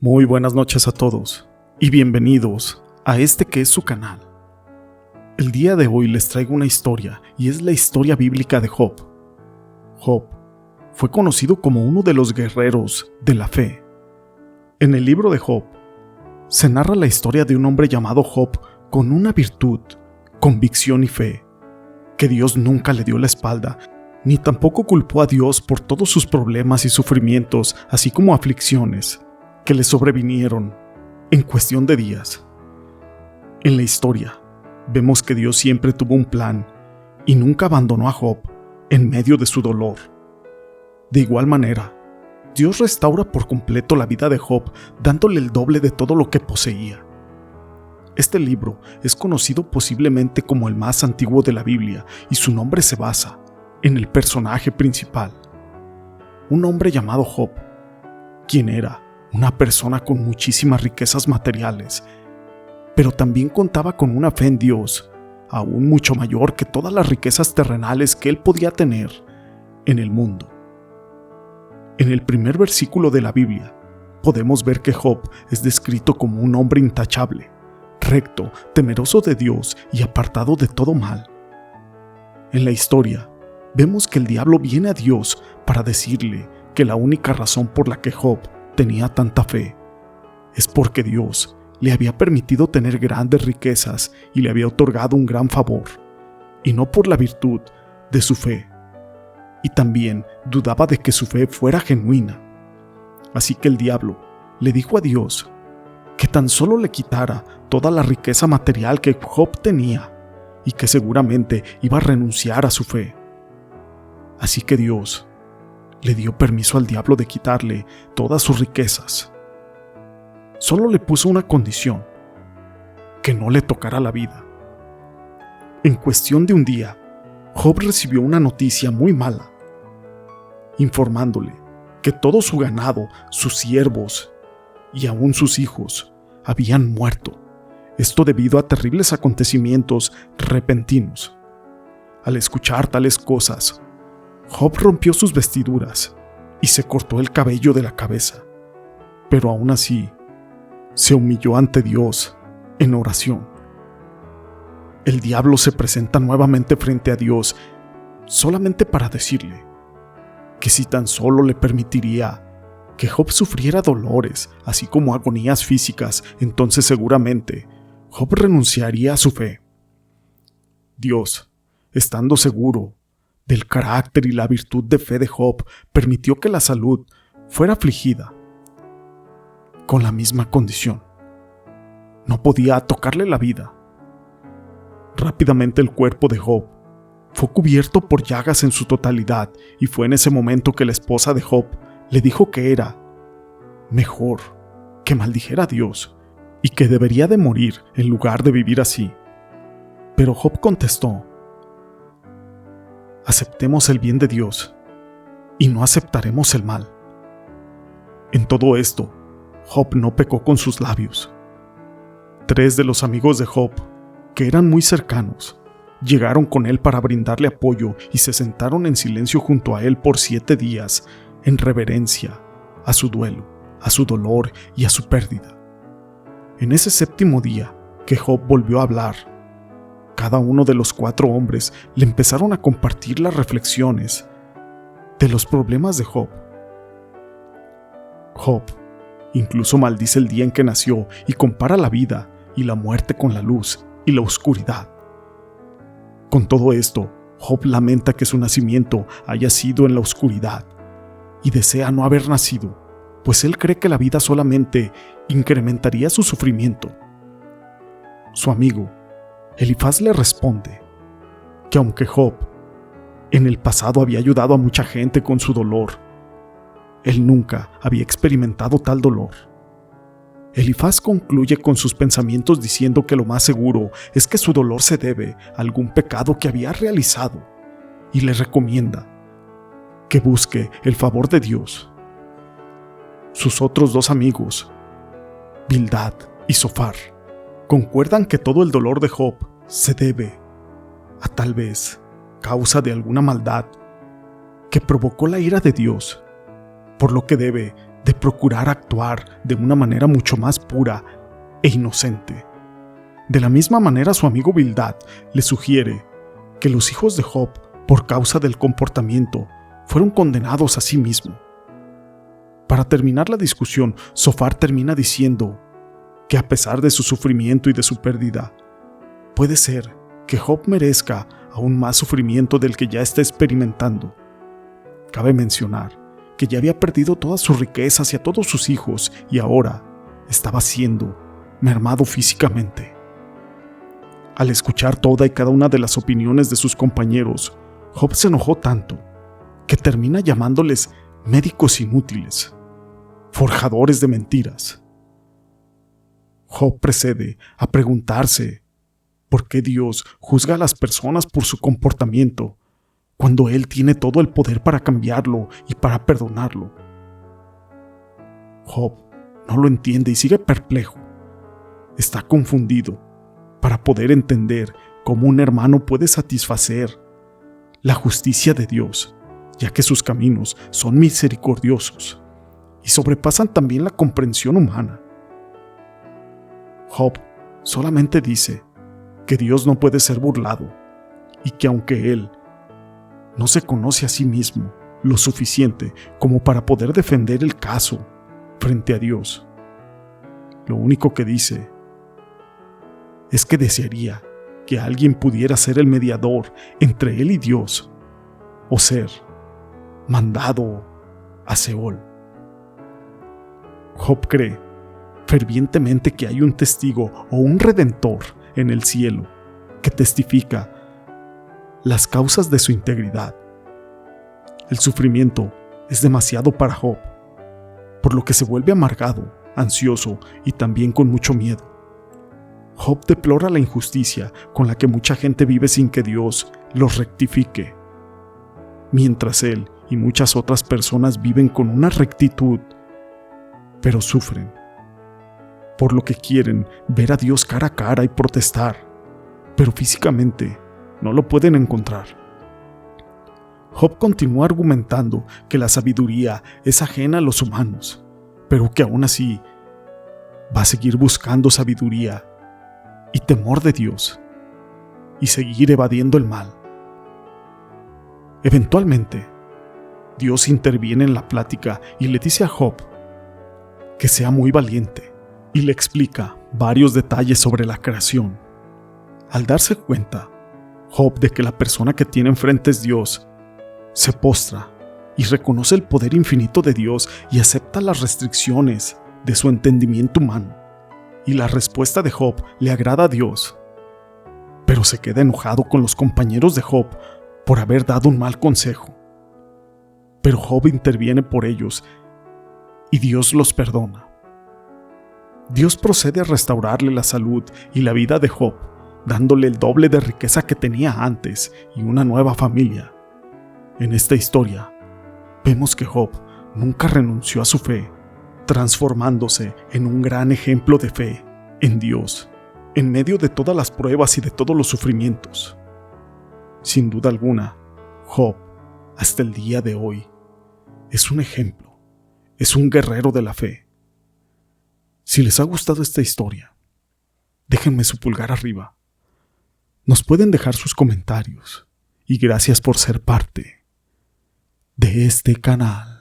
Muy buenas noches a todos y bienvenidos a este que es su canal. El día de hoy les traigo una historia y es la historia bíblica de Job. Job fue conocido como uno de los guerreros de la fe. En el libro de Job se narra la historia de un hombre llamado Job con una virtud, convicción y fe, que Dios nunca le dio la espalda, ni tampoco culpó a Dios por todos sus problemas y sufrimientos, así como aflicciones que le sobrevinieron en cuestión de días. En la historia, vemos que Dios siempre tuvo un plan y nunca abandonó a Job en medio de su dolor. De igual manera, Dios restaura por completo la vida de Job, dándole el doble de todo lo que poseía. Este libro es conocido posiblemente como el más antiguo de la Biblia y su nombre se basa en el personaje principal, un hombre llamado Job, quien era una persona con muchísimas riquezas materiales, pero también contaba con una fe en Dios, aún mucho mayor que todas las riquezas terrenales que él podía tener en el mundo. En el primer versículo de la Biblia, podemos ver que Job es descrito como un hombre intachable, recto, temeroso de Dios y apartado de todo mal. En la historia, vemos que el diablo viene a Dios para decirle que la única razón por la que Job tenía tanta fe es porque Dios le había permitido tener grandes riquezas y le había otorgado un gran favor, y no por la virtud de su fe. Y también dudaba de que su fe fuera genuina. Así que el diablo le dijo a Dios que tan solo le quitara toda la riqueza material que Job tenía y que seguramente iba a renunciar a su fe. Así que Dios le dio permiso al diablo de quitarle todas sus riquezas. Solo le puso una condición: que no le tocara la vida. En cuestión de un día, Job recibió una noticia muy mala, informándole que todo su ganado, sus siervos y aún sus hijos habían muerto. Esto debido a terribles acontecimientos repentinos. Al escuchar tales cosas, Job rompió sus vestiduras y se cortó el cabello de la cabeza, pero aún así se humilló ante Dios en oración. El diablo se presenta nuevamente frente a Dios solamente para decirle que si tan solo le permitiría que Job sufriera dolores, así como agonías físicas, entonces seguramente Job renunciaría a su fe. Dios, estando seguro del carácter y la virtud de fe de Job, permitió que la salud fuera afligida con la misma condición: no podía tocarle la vida. Rápidamente el cuerpo de Job fue cubierto por llagas en su totalidad, y fue en ese momento que la esposa de Job le dijo que era mejor que maldijera a Dios y que debería de morir en lugar de vivir así. Pero Job contestó: aceptemos el bien de Dios y no aceptaremos el mal. En todo esto, Job no pecó con sus labios. 3 de los amigos de Job, que eran muy cercanos, llegaron con él para brindarle apoyo y se sentaron en silencio junto a él por 7 días, en reverencia a su duelo, a su dolor y a su pérdida. En ese 7º día que Job volvió a hablar, cada uno de los 4 hombres le empezaron a compartir las reflexiones de los problemas de Job. Job incluso maldice el día en que nació y compara la vida y la muerte con la luz y la oscuridad. Con todo esto, Job lamenta que su nacimiento haya sido en la oscuridad y desea no haber nacido, pues él cree que la vida solamente incrementaría su sufrimiento. Su amigo Elifaz le responde que aunque Job en el pasado había ayudado a mucha gente con su dolor, él nunca había experimentado tal dolor. Elifaz concluye con sus pensamientos diciendo que lo más seguro es que su dolor se debe a algún pecado que había realizado, y le recomienda que busque el favor de Dios. Sus otros 2 amigos, Bildad y Zofar, concuerdan que todo el dolor de Job se debe a tal vez causa de alguna maldad que provocó la ira de Dios, por lo que debe de procurar actuar de una manera mucho más pura e inocente. De la misma manera, su amigo Bildad le sugiere que los hijos de Job, por causa del comportamiento, fueron condenados a sí mismo. Para terminar la discusión, Zofar termina diciendo que a pesar de su sufrimiento y de su pérdida, puede ser que Job merezca aún más sufrimiento del que ya está experimentando. Cabe mencionar que ya había perdido todas sus riquezas y a todos sus hijos y ahora estaba siendo mermado físicamente. Al escuchar toda y cada una de las opiniones de sus compañeros, Job se enojó tanto que termina llamándoles médicos inútiles, forjadores de mentiras. Job procede a preguntarse por qué Dios juzga a las personas por su comportamiento cuando Él tiene todo el poder para cambiarlo y para perdonarlo. Job no lo entiende y sigue perplejo. Está confundido para poder entender cómo un hermano puede satisfacer la justicia de Dios, ya que sus caminos son misericordiosos y sobrepasan también la comprensión humana. Job solamente dice que Dios no puede ser burlado y que aunque él no se conoce a sí mismo lo suficiente como para poder defender el caso frente a Dios, lo único que dice es que desearía que alguien pudiera ser el mediador entre él y Dios o ser mandado a Seol. Job cree fervientemente que hay un testigo o un redentor en el cielo que testifica las causas de su integridad. El sufrimiento es demasiado para Job, por lo que se vuelve amargado, ansioso y también con mucho miedo. Job deplora la injusticia con la que mucha gente vive sin que Dios los rectifique, mientras él y muchas otras personas viven con una rectitud, pero sufren, por lo que quieren ver a Dios cara a cara y protestar, pero físicamente no lo pueden encontrar. Job continúa argumentando que la sabiduría es ajena a los humanos, pero que aún así va a seguir buscando sabiduría y temor de Dios y seguir evadiendo el mal. Eventualmente, Dios interviene en la plática y le dice a Job que sea muy valiente y le explica varios detalles sobre la creación. Al darse cuenta, Job, de que la persona que tiene enfrente es Dios, se postra y reconoce el poder infinito de Dios y acepta las restricciones de su entendimiento humano. Y la respuesta de Job le agrada a Dios, pero se queda enojado con los compañeros de Job por haber dado un mal consejo. Pero Job interviene por ellos y Dios los perdona. Dios procede a restaurarle la salud y la vida de Job, dándole el doble de riqueza que tenía antes y una nueva familia. En esta historia, vemos que Job nunca renunció a su fe, transformándose en un gran ejemplo de fe en Dios, en medio de todas las pruebas y de todos los sufrimientos. Sin duda alguna, Job, hasta el día de hoy, es un ejemplo, es un guerrero de la fe. Si les ha gustado esta historia, déjenme su pulgar arriba. Nos pueden dejar sus comentarios y gracias por ser parte de este canal.